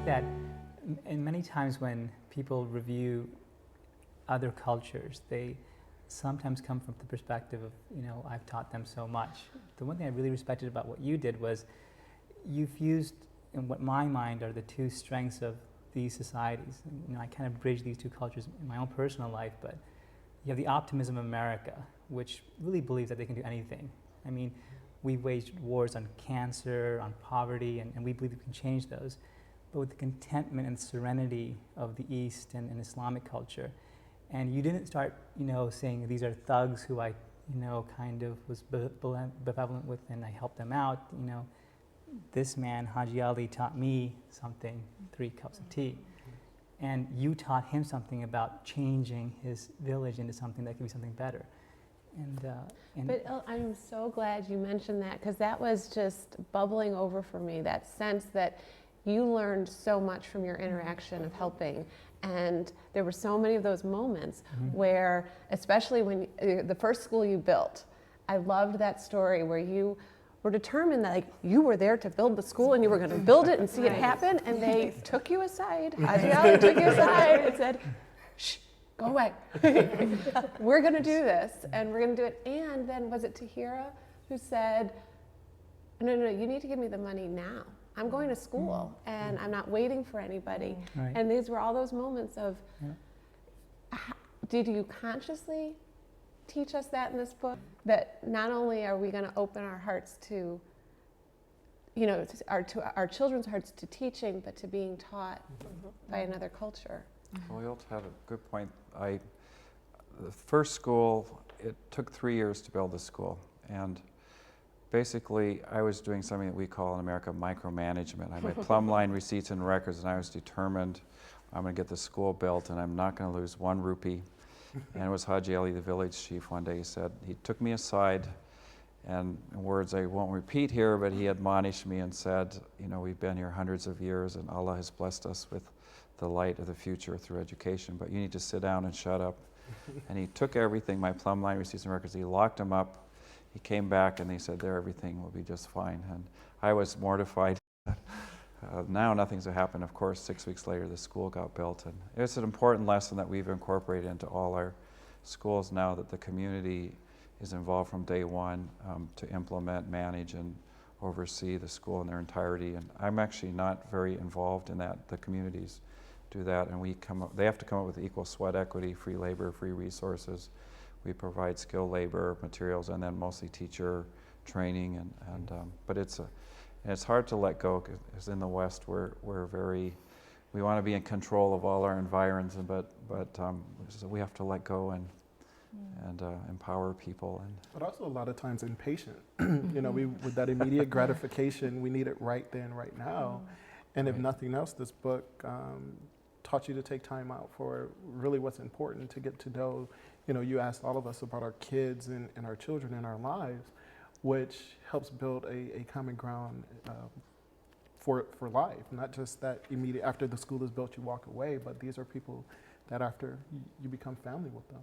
that in many times when people review other cultures, they sometimes come from the perspective of, I've taught them so much. The one thing I really respected about what you did was you fused, in what my mind are the two strengths of these societies. I kind of bridge these two cultures in my own personal life, but you have the optimism of America, which really believes that they can do anything. I mean, we've waged wars on cancer, on poverty, and we believe we can change those. But with the contentment and serenity of the East and Islamic culture. And you didn't start, saying these are thugs who I, kind of was benevolent with and I helped them out. This man, Haji Ali, taught me something, 3 cups of tea. And you taught him something about changing his village into something that could be something better. But I'm so glad you mentioned that, because that was just bubbling over for me, that sense that you learned so much from your interaction of helping. And there were so many of those moments where, especially when the first school you built, I loved that story where you were determined that you were there to build the school and you were going to build it and see it happen, and they took you aside, Haji Ali took you aside and said, shh, go away. We're going to do this, and we're going to do it. And then was it Tahira who said, no, you need to give me the money now. I'm going to school and I'm not waiting for anybody. Right. And these were all those moments of, did you consciously teach us that in this book? That not only are we going to open our hearts to, to our children's hearts to teaching, but to being taught by another culture. Well, you also had a good point. The first school, it took 3 years to build the school. And basically, I was doing something that we call in America micromanagement. I made plumb line receipts and records, and I was determined I'm going to get the school built, and I'm not going to lose 1 rupee. And it was Haji Ali, the village chief, one day he took me aside, and in words I won't repeat here, but he admonished me and said, we've been here hundreds of years, and Allah has blessed us with the light of the future through education, but you need to sit down and shut up. And he took everything, my plumb line receipts and records, he locked them up. He came back and he said, everything will be just fine. And I was mortified. Now nothing's happened. Of course, 6 weeks later, the school got built. And it's an important lesson that we've incorporated into all our schools now, that the community is involved from day one to implement, manage, and oversee the school in their entirety. And I'm actually not very involved in that. The communities do that, and they have to come up with equal sweat equity, free labor, free resources. We provide skilled labor, materials, and then mostly teacher training. But it's hard to let go, because in the West we want to be in control of all our environs, but we have to let go and empower people. But also a lot of times impatient. With that immediate gratification, we need it right then, right now. And if nothing else, this book taught you to take time out for really what's important, to get to know. You asked all of us about our kids and our children in our lives, which helps build a common ground for life. Not just that immediate after the school is built, you walk away, but these are people that after you become family with them.